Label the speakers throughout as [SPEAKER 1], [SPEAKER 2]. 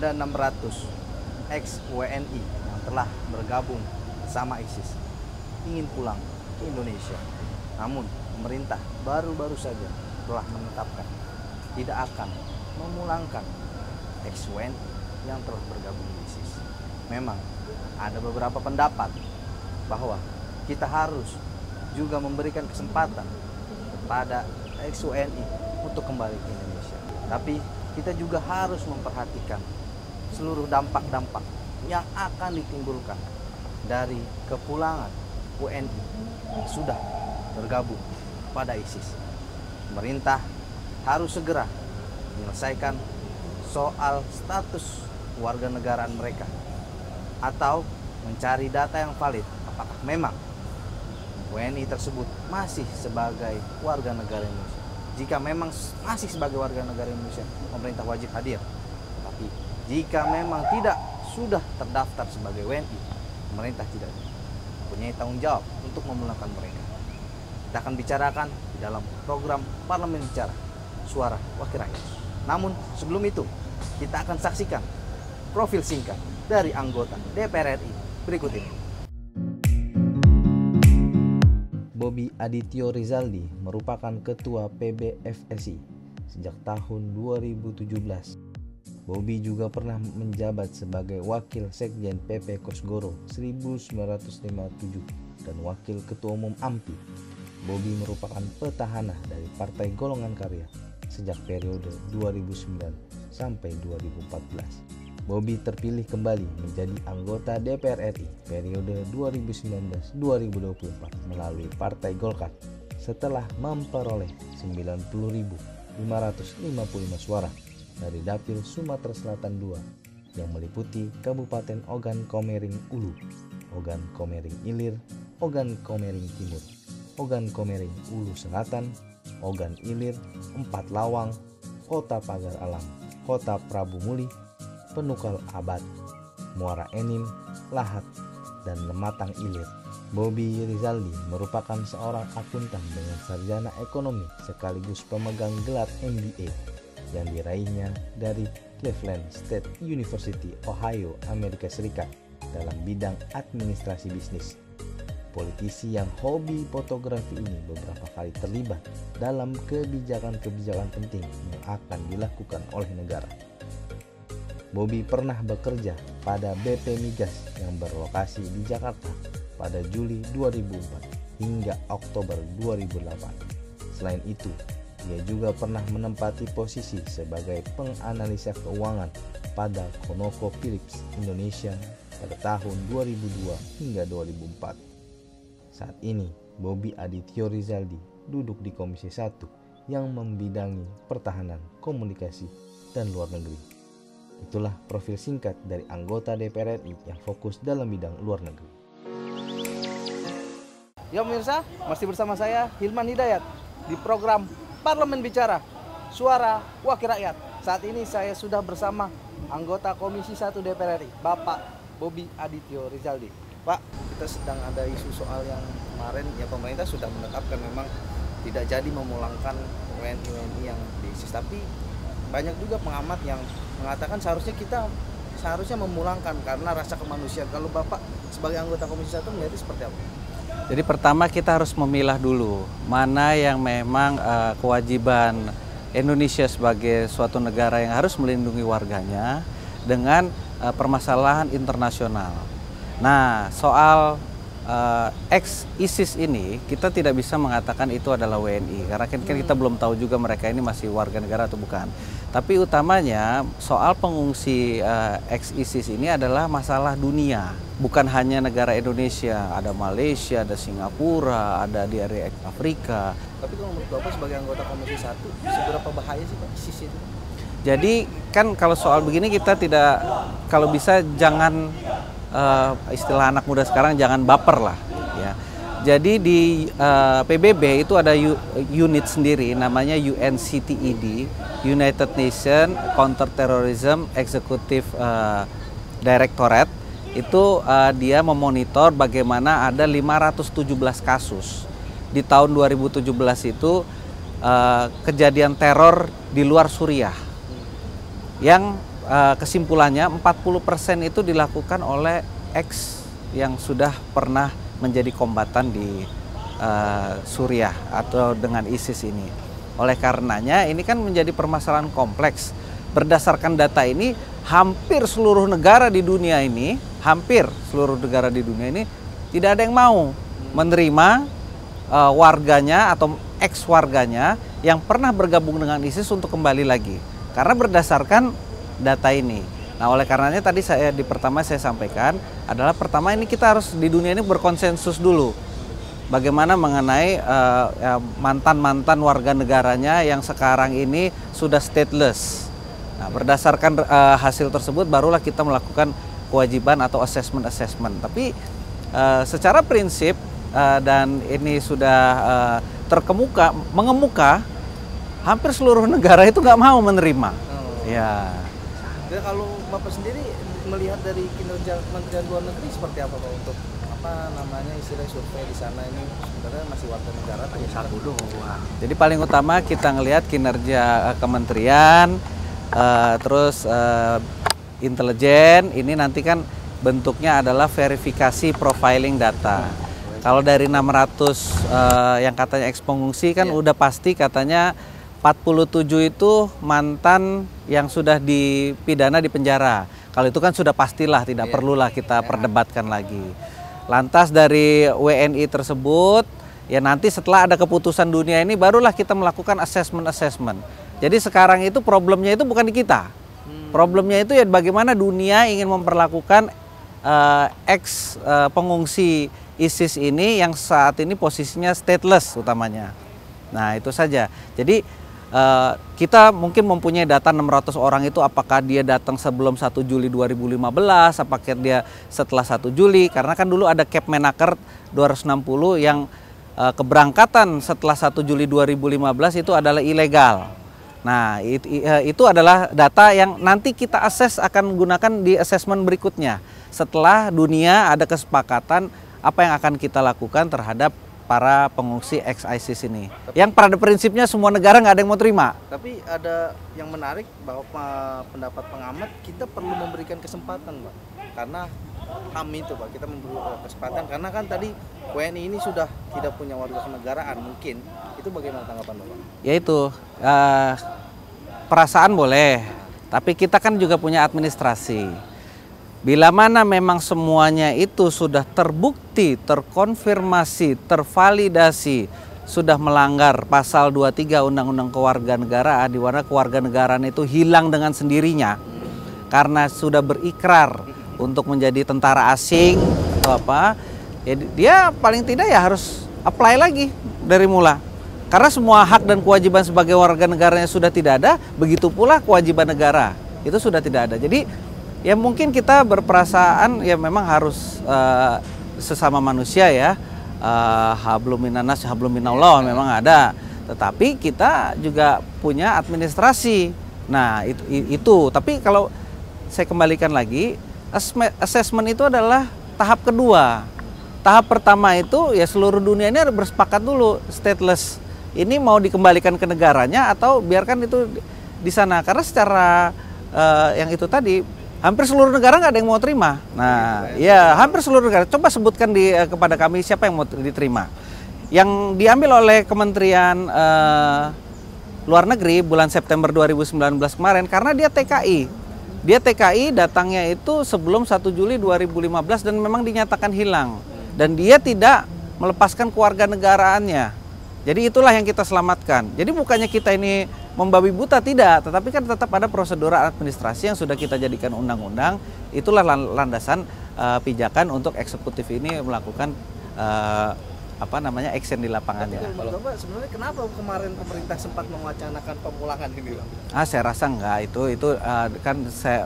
[SPEAKER 1] ada 600 ex-WNI yang telah bergabung sama ISIS ingin pulang ke Indonesia. Namun pemerintah baru-baru saja telah menetapkan tidak akan memulangkan ex-WNI yang telah bergabung di ISIS. Memang ada beberapa pendapat bahwa kita harus juga memberikan kesempatan kepada ex-WNI untuk kembali ke Indonesia. Tapi kita juga harus memperhatikan seluruh dampak-dampak yang akan ditimbulkan dari kepulangan WNI yang sudah bergabung pada ISIS. Pemerintah harus segera menyelesaikan soal status kewarganegaraan mereka atau mencari data yang valid apakah memang WNI tersebut masih sebagai warga negara Indonesia. Jika memang masih sebagai warga negara Indonesia, pemerintah wajib hadir. Tapi jika memang tidak sudah terdaftar sebagai WNI, pemerintah tidak mempunyai tanggung jawab untuk memulangkan mereka. Kita akan bicarakan di dalam program Parlemen Bicara, Suara Wakil Rakyat. Namun sebelum itu, kita akan saksikan profil singkat dari anggota DPR RI berikut ini.
[SPEAKER 2] Bobi Adityo Rizaldi merupakan Ketua PBFSI sejak tahun 2017. Bobi juga pernah menjabat sebagai Wakil Sekjen PP Kosgoro 1957 dan Wakil Ketua Umum AMPI. Bobi merupakan petahana dari Partai Golongan Karya sejak periode 2009 sampai 2014. Bobi terpilih kembali menjadi anggota DPR RI periode 2019-2024 melalui Partai Golkar setelah memperoleh 90.555 suara dari Dapil Sumatera Selatan II yang meliputi Kabupaten Ogan Komering Ulu, Ogan Komering Ilir, Ogan Komering Timur, Ogan Komering Ulu Selatan, Ogan Ilir, Empat Lawang, Kota Pagar Alam, Kota Prabu Muli, Penukal Abad, Muara Enim, Lahat, dan Lematang Ilir. Bobi Rizaldi merupakan seorang akuntan dengan sarjana ekonomi sekaligus pemegang gelar MBA yang diraihnya dari Cleveland State University, Ohio, Amerika Serikat dalam bidang administrasi bisnis. Politisi yang hobi fotografi ini beberapa kali terlibat dalam kebijakan-kebijakan penting yang akan dilakukan oleh negara. Bobi pernah bekerja pada BP Migas yang berlokasi di Jakarta pada Juli 2004 hingga Oktober 2008. Selain itu, dia juga pernah menempati posisi sebagai penganalisa keuangan pada ConocoPhillips Indonesia pada tahun 2002 hingga 2004. Saat ini, Bobi Adityo Rizaldi duduk di Komisi 1 yang membidangi pertahanan, komunikasi, dan luar negeri. Itulah profil singkat dari anggota DPR RI yang fokus dalam bidang luar negeri.
[SPEAKER 1] Ya pemirsa, masih bersama saya Hilman Hidayat di program Parlemen Bicara, Suara Wakil Rakyat. Saat ini saya sudah bersama anggota Komisi 1 DPR RI, Bapak Bobi Adityo Rizaldi. Pak, kita sedang ada isu soal yang kemarin ya pemerintah sudah menetapkan memang tidak jadi memulangkan WNI yang di ISIS, tapi banyak juga pengamat yang mengatakan seharusnya memulangkan karena rasa kemanusiaan. Kalau Bapak sebagai anggota Komisi 1 melihatnya seperti apa?
[SPEAKER 3] Jadi pertama kita harus memilah dulu mana yang memang kewajiban Indonesia sebagai suatu negara yang harus melindungi warganya dengan permasalahan internasional. Nah, soal ex-ISIS ini kita tidak bisa mengatakan itu adalah WNI karena kan kita belum tahu juga mereka ini masih warga negara atau bukan. Tapi utamanya soal pengungsi ex-ISIS ini adalah masalah dunia, bukan hanya negara Indonesia, ada Malaysia, ada Singapura, ada di area Afrika.
[SPEAKER 1] Tapi kalau menurut Bapak sebagai anggota Komisi 1, seberapa bahaya sih Pak ISIS itu?
[SPEAKER 3] Jadi kan kalau soal begini kita tidak, kalau bisa jangan istilah anak muda sekarang jangan baper lah ya. Jadi di PBB itu ada unit sendiri namanya UNCTED, United Nations Counterterrorism Executive Directorate. Itu dia memonitor bagaimana ada 517 kasus di tahun 2017 itu kejadian teror di luar Suriah yang kesimpulannya 40% itu dilakukan oleh ex yang sudah pernah menjadi kombatan di Suriah atau dengan ISIS ini. Oleh karenanya ini kan menjadi permasalahan kompleks. Berdasarkan data ini hampir seluruh negara di dunia ini, tidak ada yang mau menerima warganya atau ex warganya yang pernah bergabung dengan ISIS untuk kembali lagi. Karena berdasarkan data ini. Nah, oleh karenanya tadi di pertama saya sampaikan adalah pertama ini kita harus di dunia ini berkonsensus dulu. Bagaimana mengenai mantan-mantan warga negaranya yang sekarang ini sudah stateless. Nah, berdasarkan hasil tersebut barulah kita melakukan kewajiban atau assessment. Tapi secara prinsip dan ini sudah mengemuka, hampir seluruh negara itu nggak mau menerima. Ya.
[SPEAKER 1] Dan kalau Bapak sendiri melihat dari kinerja Kementerian Luar Negeri seperti apa Pak untuk istilah survei di sana ini sebenarnya masih warga negara atau satu doang?
[SPEAKER 3] Jadi paling utama kita ngelihat kinerja kementerian, terus intelijen ini nanti kan bentuknya adalah verifikasi profiling data. Kalau dari 600 yang katanya ex pengungsi kan udah pasti katanya 47 itu mantan yang sudah dipidana di penjara. Kalau itu kan sudah pastilah, tidak perlulah kita perdebatkan lagi. Lantas dari WNI tersebut, ya nanti setelah ada keputusan dunia ini barulah kita melakukan assessment. Jadi sekarang itu problemnya itu bukan di kita. Problemnya itu ya bagaimana dunia ingin memperlakukan ex pengungsi ISIS ini yang saat ini posisinya stateless utamanya. Nah itu saja. Jadi kita mungkin mempunyai data 600 orang itu apakah dia datang sebelum 1 Juli 2015, apakah dia setelah 1 Juli, karena kan dulu ada Kepmenaker 260 yang keberangkatan setelah 1 Juli 2015 itu adalah ilegal. Nah itu adalah data yang nanti kita akan gunakan di assessment berikutnya. Setelah dunia ada kesepakatan apa yang akan kita lakukan terhadap para pengungsi ex-ISIS ini. Yang pada prinsipnya semua negara nggak ada yang mau terima.
[SPEAKER 1] Tapi ada yang menarik bahwa pendapat pengamat kita perlu memberikan kesempatan, Pak. Karena kami itu, Pak, kita memberi kesempatan karena kan tadi WNI ini sudah tidak punya warga kenegaraan mungkin. Itu bagaimana tanggapan Bapak?
[SPEAKER 3] Yaitu perasaan boleh, tapi kita kan juga punya administrasi. Bila mana memang semuanya itu sudah terbukti, terkonfirmasi, tervalidasi, sudah melanggar pasal 23 Undang-Undang Kewarganegaraan, di mana kewarganegaraan itu hilang dengan sendirinya karena sudah berikrar untuk menjadi tentara asing atau apa, ya dia paling tidak ya harus apply lagi dari mula. Karena semua hak dan kewajiban sebagai warga negaranya sudah tidak ada, begitu pula kewajiban negara itu sudah tidak ada. Jadi ya mungkin kita berperasaan ya memang harus sesama manusia ya, hablum minannas hablum minallah memang ada, tetapi kita juga punya administrasi. Nah itu tapi kalau saya kembalikan lagi, assessment itu adalah tahap kedua. Tahap pertama itu ya seluruh dunia ini harus bersepakat dulu stateless ini mau dikembalikan ke negaranya atau biarkan itu di sana, karena secara yang itu tadi hampir seluruh negara nggak ada yang mau terima. Nah, ya hampir seluruh negara. Coba sebutkan kepada kami siapa yang mau diterima. Yang diambil oleh Kementerian Luar Negeri bulan September 2019 kemarin karena dia TKI. Dia TKI datangnya itu sebelum 1 Juli 2015 dan memang dinyatakan hilang. Dan dia tidak melepaskan kewarganegaraannya. Jadi itulah yang kita selamatkan. Jadi bukannya kita ini membabi buta, tidak, tetapi kan tetap ada prosedur administrasi yang sudah kita jadikan undang-undang. Itulah landasan pijakan untuk eksekutif ini melakukan action di lapangannya.
[SPEAKER 1] Kalau Bapak sebenarnya kenapa kemarin pemerintah sempat mewacanakan pemulangan ini, Bang?
[SPEAKER 3] Saya rasa enggak, itu kan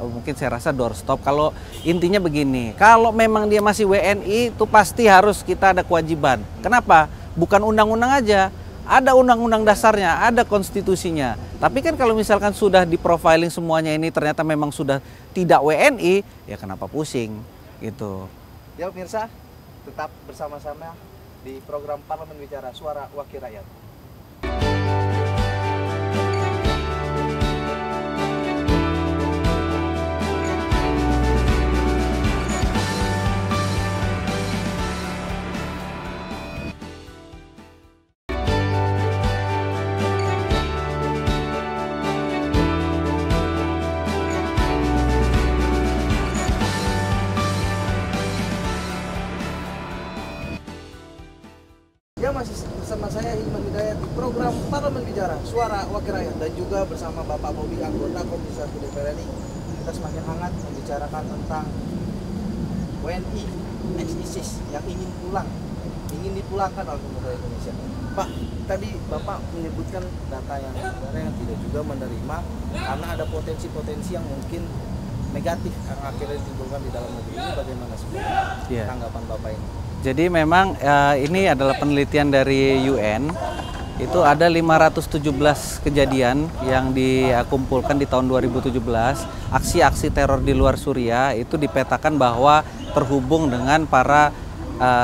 [SPEAKER 3] mungkin saya rasa doorstop. Kalau intinya begini, kalau memang dia masih WNI itu pasti harus kita ada kewajiban. Kenapa? Bukan undang-undang aja. Ada undang-undang dasarnya, ada konstitusinya. Tapi kan kalau misalkan sudah di profiling semuanya ini ternyata memang sudah tidak WNI, ya kenapa pusing gitu.
[SPEAKER 1] Ya pemirsa, tetap bersama-sama di program Parlemen Bicara Suara Wakil Rakyat. masih bersama saya Hilman Hidayat di program Parlemen Bicara, Suara Wakil Rakyat, dan juga bersama Bapak Bobi, anggota Komisi 1 DPR RI. Kita semakin hangat membicarakan tentang WNI ex-ISIS yang ingin dipulangkan oleh pemerintah Indonesia. Pak, tadi Bapak menyebutkan data yang sebenarnya yang tidak juga menerima karena ada potensi-potensi yang mungkin negatif yang akhirnya ditimbulkan di dalam negeri. Ini bagaimana sebenarnya tanggapan Bapak ini?
[SPEAKER 3] Jadi memang ini adalah penelitian dari UN. Itu ada 517 kejadian yang dikumpulkan di tahun 2017. Aksi-aksi teror di luar Suriah itu dipetakan bahwa terhubung dengan para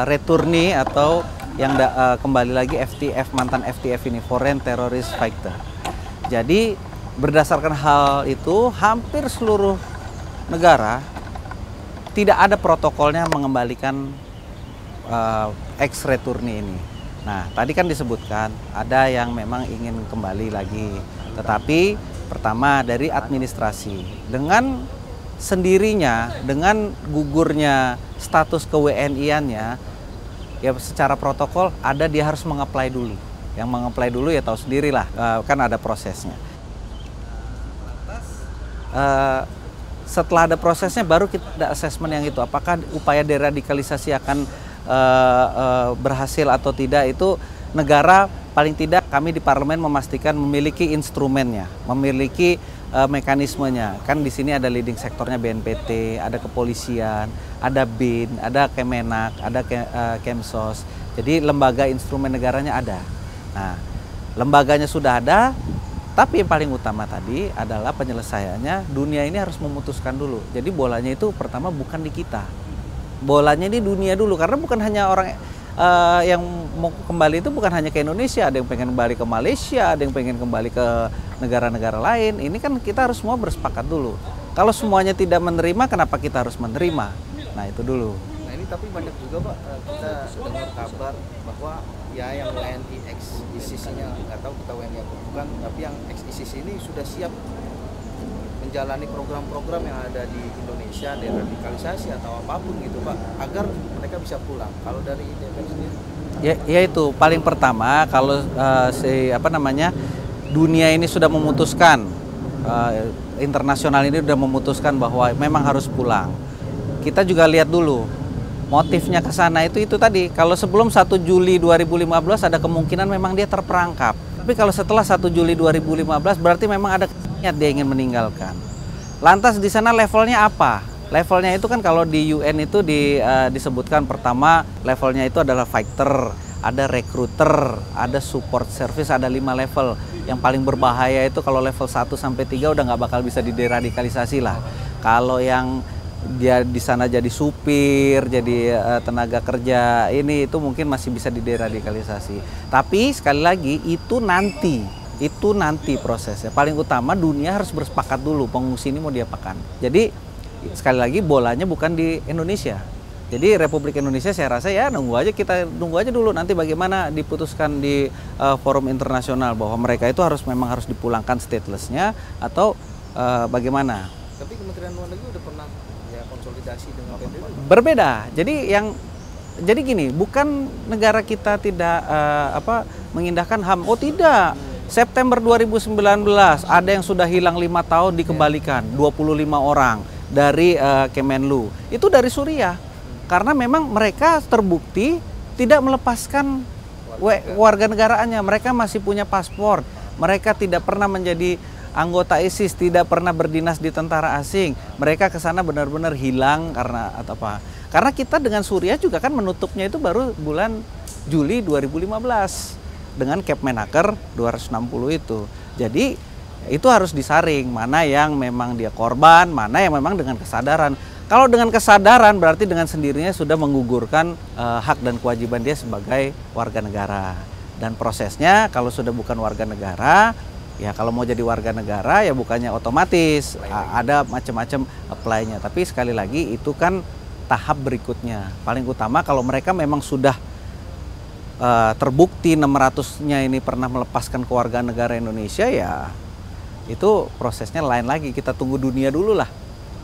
[SPEAKER 3] returnee atau yang kembali lagi FTF, mantan FTF ini, Foreign Terrorist Fighter. Jadi berdasarkan hal itu hampir seluruh negara tidak ada protokolnya mengembalikan ex-returnee ini. Nah, tadi kan disebutkan ada yang memang ingin kembali lagi. Tetapi pertama dari administrasi. Dengan sendirinya, dengan gugurnya status ke-WNI-annya, ya secara protokol ada dia harus meng-apply dulu. Yang meng-apply dulu ya tahu sendirilah, kan ada prosesnya. Setelah ada prosesnya baru kita ada assessment yang itu. Apakah upaya deradikalisasi akan berhasil atau tidak, itu negara paling tidak kami di parlemen memastikan memiliki instrumennya, memiliki mekanismenya. Kan di sini ada leading sektornya BNPT, ada kepolisian, ada BIN, ada Kemenak, ada Kemsos. Jadi lembaga instrumen negaranya ada. Nah, lembaganya sudah ada, tapi yang paling utama tadi adalah penyelesaiannya. Dunia ini harus memutuskan dulu. Jadi bolanya itu pertama bukan di kita. Bolanya di dunia dulu, karena bukan hanya orang yang mau kembali itu bukan hanya ke Indonesia, ada yang pengen kembali ke Malaysia, ada yang pengen kembali ke negara-negara lain. Ini kan kita harus semua bersepakat dulu. Kalau semuanya tidak menerima, kenapa kita harus menerima? Nah, itu dulu.
[SPEAKER 1] Nah, ini tapi banyak juga Pak, kita dengar kabar bahwa ya yang WNI ex-ISIS-nya, nggak tahu kita WNI apa bukan, tapi yang ex-ISIS ini sudah siap menjalani program-program yang ada di Indonesia, deradikalisasi atau apapun gitu Pak, agar mereka bisa pulang. Kalau dari DPR sendiri?
[SPEAKER 3] Ya itu paling pertama, kalau dunia ini sudah memutuskan, internasional ini sudah memutuskan bahwa memang harus pulang. Kita juga lihat dulu motifnya ke sana itu tadi. Kalau sebelum 1 Juli 2015 ada kemungkinan memang dia terperangkap. Tapi kalau setelah 1 Juli 2015 berarti memang ada niat dia ingin meninggalkan. Lantas di sana levelnya apa? Levelnya itu kan kalau di UN itu disebutkan pertama levelnya itu adalah fighter, ada recruiter, ada support service, ada 5 level. Yang paling berbahaya itu kalau level 1 sampai 3 udah nggak bakal bisa dideradikalisasi lah. Kalau yang dia di sana jadi supir, jadi tenaga kerja, ini itu mungkin masih bisa dideradikalisasi. Tapi sekali lagi itu nanti prosesnya. Paling utama dunia harus bersepakat dulu pengungsi ini mau diapakan. Jadi sekali lagi bolanya bukan di Indonesia. Jadi Republik Indonesia saya rasa ya nunggu aja dulu nanti bagaimana diputuskan di forum internasional bahwa mereka itu memang harus dipulangkan statelessnya atau bagaimana.
[SPEAKER 1] Tapi Kementerian Luar Negeri udah pernah ya konsolidasi dengan PBB.
[SPEAKER 3] Berbeda. Jadi gini, bukan negara kita tidak mengindahkan HAM. Oh tidak. September 2019 ada yang sudah hilang 5 tahun dikembalikan, 25 orang dari Kemenlu. Itu dari Suriah. Karena memang mereka terbukti tidak melepaskan warga negaraannya. Mereka masih punya paspor. Mereka tidak pernah menjadi anggota ISIS, tidak pernah berdinas di tentara asing. Mereka ke sana benar-benar hilang karena apa? Karena kita dengan Suriah juga kan menutupnya itu baru bulan Juli 2015 dengan Kepmenaker 260 itu. Jadi itu harus disaring mana yang memang dia korban, mana yang memang dengan kesadaran. Kalau dengan kesadaran berarti dengan sendirinya sudah menggugurkan hak dan kewajiban dia sebagai warga negara. Dan prosesnya kalau sudah bukan warga negara, ya kalau mau jadi warga negara ya bukannya otomatis ada macam-macam apply-nya. Tapi sekali lagi itu kan tahap berikutnya. Paling utama kalau mereka memang sudah terbukti 600-nya ini pernah melepaskan kewarganegaraan Indonesia, ya itu prosesnya lain lagi. Kita tunggu dunia dulu lah.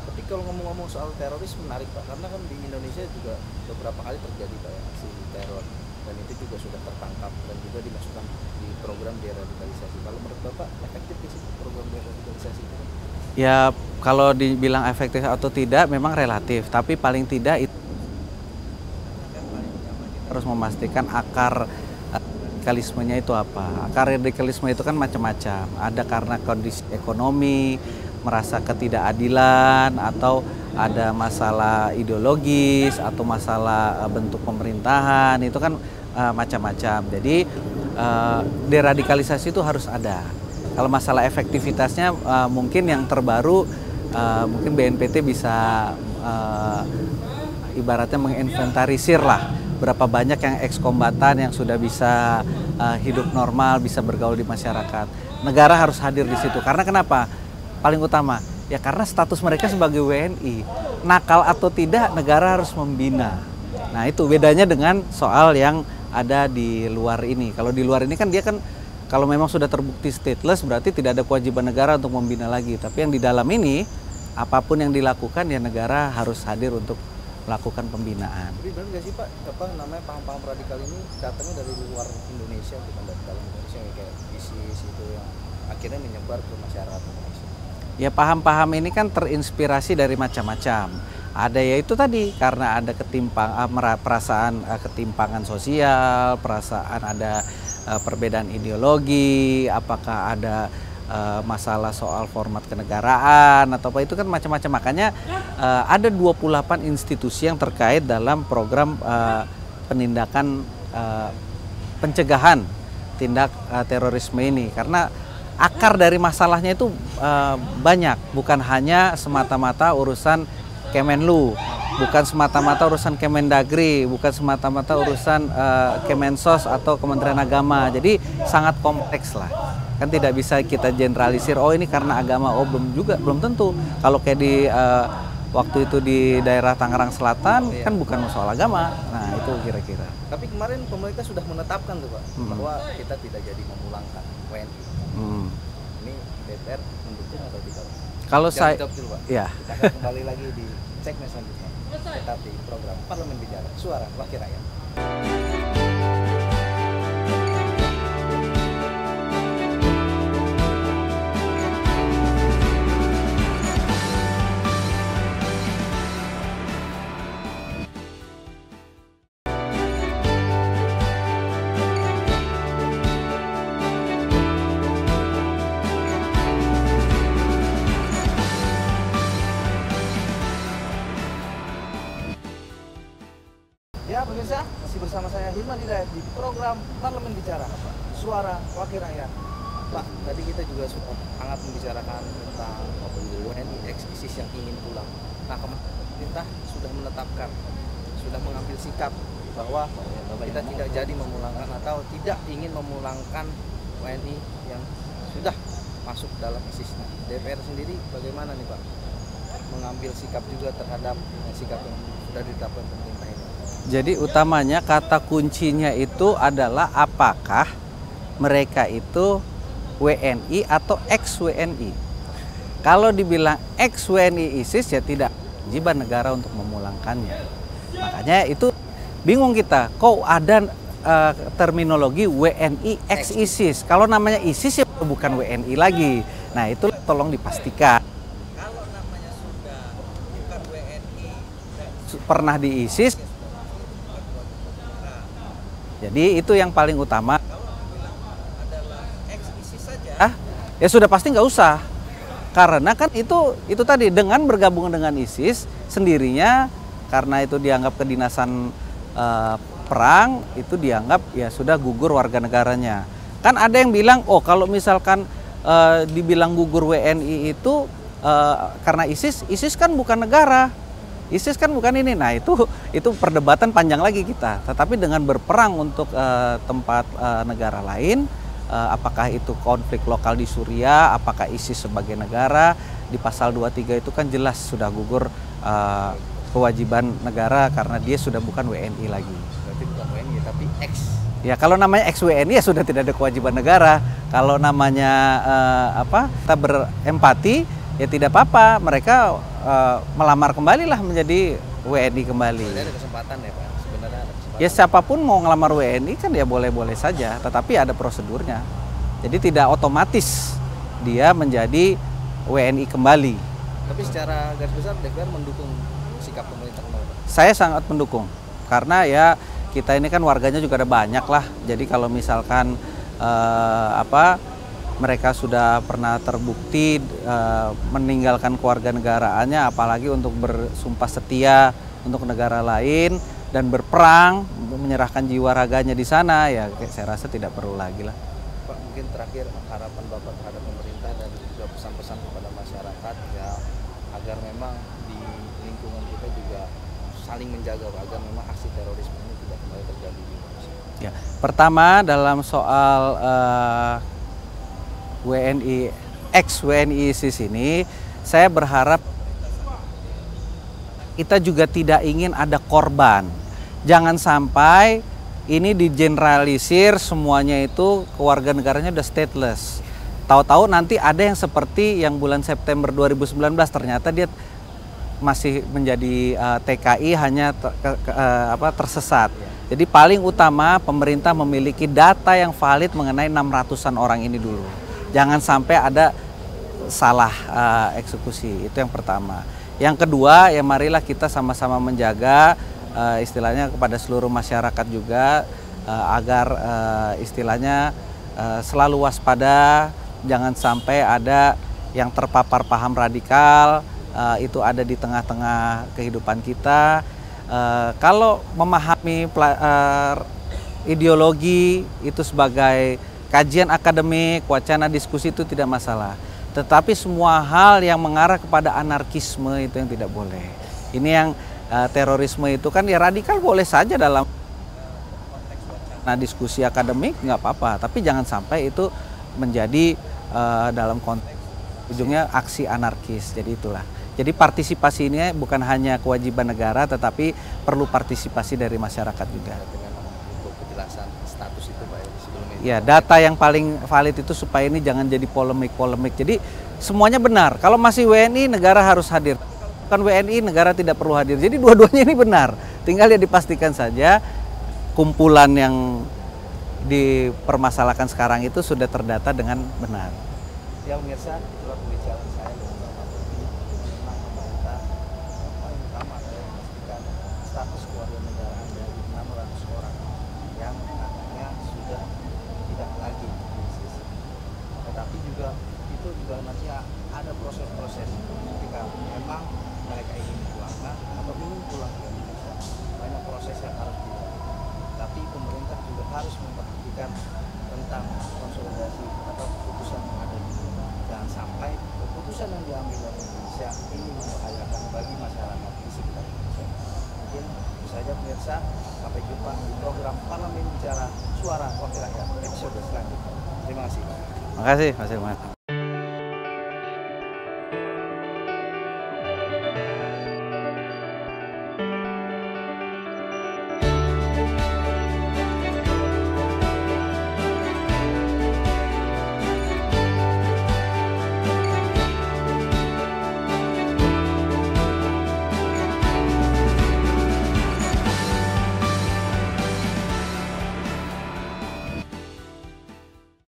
[SPEAKER 1] Tapi kalau ngomong-ngomong soal teroris menarik Pak, karena kan di Indonesia juga beberapa kali terjadi Pak aksi teror. dan itu juga sudah tertangkap dan juga dimasukkan di program deradikalisasi. Kalau menurut Bapak efektif sih program deradikalisasi itu?
[SPEAKER 3] Ya kalau dibilang efektif atau tidak memang relatif, tapi paling tidak itu harus memastikan akar radikalismenya itu apa. Akar radikalisme itu kan macam-macam. Ada karena kondisi ekonomi, merasa ketidakadilan, atau ada masalah ideologis, atau masalah bentuk pemerintahan, itu kan macam-macam. Jadi deradikalisasi itu harus ada. Kalau masalah efektivitasnya mungkin yang terbaru mungkin BNPT bisa ibaratnya menginventarisir lah berapa banyak yang ekskombatan yang sudah bisa hidup normal, bisa bergaul di masyarakat. Negara harus hadir di situ. Karena kenapa? Paling utama, ya karena status mereka sebagai WNI. Nakal atau tidak, negara harus membina. Nah itu bedanya dengan soal yang ada di luar ini. Kalau di luar ini kan dia kan, kalau memang sudah terbukti stateless, berarti tidak ada kewajiban negara untuk membina lagi. Tapi yang di dalam ini, apapun yang dilakukan, ya negara harus hadir untuk melakukan pembinaan.
[SPEAKER 1] Tapi benar nggak sih Pak, apa namanya paham-paham radikal ini datangnya dari luar Indonesia, bukan dari dalam Indonesia, kayak ISIS itu yang akhirnya menyebar ke masyarakat Indonesia?
[SPEAKER 3] Ya paham-paham ini kan terinspirasi dari macam-macam. Ada ya itu tadi karena ada perasaan ketimpangan sosial, perasaan ada perbedaan ideologi, apakah ada masalah soal format kenegaraan atau apa, itu kan macam-macam. Makanya ada 28 institusi yang terkait dalam program penindakan pencegahan tindak terorisme ini, karena akar dari masalahnya itu banyak, bukan hanya semata-mata urusan Kemenlu, bukan semata-mata urusan Kemendagri, bukan semata-mata urusan Kemensos atau Kementerian Agama. Jadi sangat kompleks lah. Kan tidak bisa kita generalisir, oh ini karena agama, oh belum tentu. Kalau kayak di waktu itu di daerah Tangerang Selatan kan bukan soal agama. Nah itu kira-kira.
[SPEAKER 1] Tapi kemarin pemerintah sudah menetapkan tuh Pak, bahwa kita tidak jadi memulangkan WNI. Ini DPR mendukung atau tidak?
[SPEAKER 3] Kalau saya,
[SPEAKER 1] dulu, Pak.
[SPEAKER 3] ya.
[SPEAKER 1] Kita akan kembali lagi di segmen selanjutnya. Tetap di program Parlemen Bicara, Suara Wakil Rakyat. Ya pemirsa, masih bersama saya Hilman Hidayat di program Parlemen Bicara, Suara Wakil Rakyat. Pak, tadi kita juga sudah sangat membicarakan tentang WNI ex-ISIS yang ingin pulang. Nah, pemerintah sudah menetapkan, sudah mengambil sikap bahwa kita tidak jadi memulangkan atau tidak ingin memulangkan WNI yang sudah masuk dalam ISIS. Nah, DPR sendiri bagaimana nih Pak? Mengambil sikap juga terhadap sikap yang sudah ditetapkan pemerintah ini.
[SPEAKER 3] Jadi utamanya kata kuncinya itu adalah apakah mereka itu WNI atau ex-WNI. Kalau dibilang ex-WNI ISIS ya tidak kewajiban negara untuk memulangkannya. Makanya itu bingung kita, kok ada terminologi WNI ex-ISIS. Kalau namanya ISIS ya bukan WNI lagi. Nah itu tolong dipastikan. Kalau namanya sudah bukan WNI pernah di ISIS, jadi itu yang paling utama. Kalau bilang adalah ex-ISIS saja, ya sudah pasti nggak usah. Karena kan itu tadi dengan bergabung dengan ISIS sendirinya, karena itu dianggap kedinasan perang, itu dianggap ya sudah gugur warga negaranya. Kan ada yang bilang, oh kalau misalkan dibilang gugur WNI itu karena ISIS kan bukan negara. ISIS kan bukan ini. Nah itu perdebatan panjang lagi kita. Tetapi dengan berperang untuk tempat negara lain, apakah itu konflik lokal di Suriah, apakah ISIS sebagai negara, di pasal 23 itu kan jelas sudah gugur kewajiban negara karena dia sudah bukan WNI lagi.
[SPEAKER 1] Berarti bukan WNI tapi ex.
[SPEAKER 3] Ya kalau namanya ex WNI ya sudah tidak ada kewajiban negara. Kalau namanya kita berempati ya tidak apa-apa, mereka melamar kembali lah menjadi WNI kembali.
[SPEAKER 1] Ada kesempatan ya Pak, sebenarnya ada kesempatan
[SPEAKER 3] Ya siapapun mau ngelamar WNI kan ya boleh-boleh saja, tetapi ada prosedurnya. Jadi tidak otomatis dia menjadi WNI kembali.
[SPEAKER 1] Tapi secara garis besar DPR mendukung sikap pemerintah kemarin.
[SPEAKER 3] Saya sangat mendukung karena ya kita ini kan warganya juga ada banyak lah. Jadi kalau misalkan mereka sudah pernah terbukti meninggalkan kewarganegaraannya, apalagi untuk bersumpah setia untuk negara lain dan berperang, menyerahkan jiwa raganya di sana, ya saya rasa tidak perlu lagi lah.
[SPEAKER 1] Pak, mungkin terakhir harapan Bapak terhadap pemerintah dan juga pesan-pesan kepada masyarakat ya agar memang di lingkungan kita juga saling menjaga Pak, agar memang aksi terorisme ini tidak kembali terjadi di Indonesia.
[SPEAKER 3] Ya, pertama dalam soal WNI ex-WNI ISIS ini, saya berharap kita juga tidak ingin ada korban. Jangan sampai ini digeneralisir semuanya itu kewarganegaranya udah stateless. Tahu-tahu nanti ada yang seperti yang bulan September 2019 ternyata dia masih menjadi TKI hanya tersesat. Jadi paling utama pemerintah memiliki data yang valid mengenai 600-an orang ini dulu. Jangan sampai ada salah eksekusi, itu yang pertama. Yang kedua, ya marilah kita sama-sama menjaga istilahnya kepada seluruh masyarakat juga agar istilahnya selalu waspada, jangan sampai ada yang terpapar paham radikal, itu ada di tengah-tengah kehidupan kita. Kalau memahami ideologi itu sebagai kajian akademik, wacana diskusi itu tidak masalah. Tetapi semua hal yang mengarah kepada anarkisme itu yang tidak boleh. Ini yang terorisme itu kan ya radikal boleh saja dalam konteks diskusi akademik nggak apa-apa. Tapi jangan sampai itu menjadi dalam konteks ujungnya aksi anarkis. Jadi itulah. Jadi partisipasi ini bukan hanya kewajiban negara, tetapi perlu partisipasi dari masyarakat juga.
[SPEAKER 1] Untuk kejelasan status itu Pak sebelumnya.
[SPEAKER 3] Ya, data yang paling valid itu supaya ini jangan jadi polemik-polemik. Jadi semuanya benar. Kalau masih WNI negara harus hadir. Bukan WNI negara tidak perlu hadir. Jadi dua-duanya ini benar. Tinggal ya dipastikan saja kumpulan yang dipermasalahkan sekarang itu sudah terdata dengan benar.
[SPEAKER 1] Ya pemirsa, itulah pembicaraan saya dengan Bapak Bobi tentang pemerintah. Paling utama adalah memastikan status kewarganegaraan dari 600 orang yang katanya sudah tidak lagi di ISIS. Tetapi juga itu juga nanti ada proses-proses ketika memang mereka ingin dipulangkan atau ingin pulang ke Indonesia. Banyak proses yang harus dilalui. Tapi pemerintah juga harus memperhatikan tentang konsolidasi atau keputusan yang ada di Indonesia. Jangan sampai keputusan yang diambil oleh Indonesia ini membahayakan bagi masyarakat di sekitar Indonesia. Mungkin itu saja pemirsa. Sampai jumpa di program Parlemen Bicara Suara Wakil Rakyat episode selanjutnya. Terima kasih.
[SPEAKER 3] Terima kasih Mas Irman.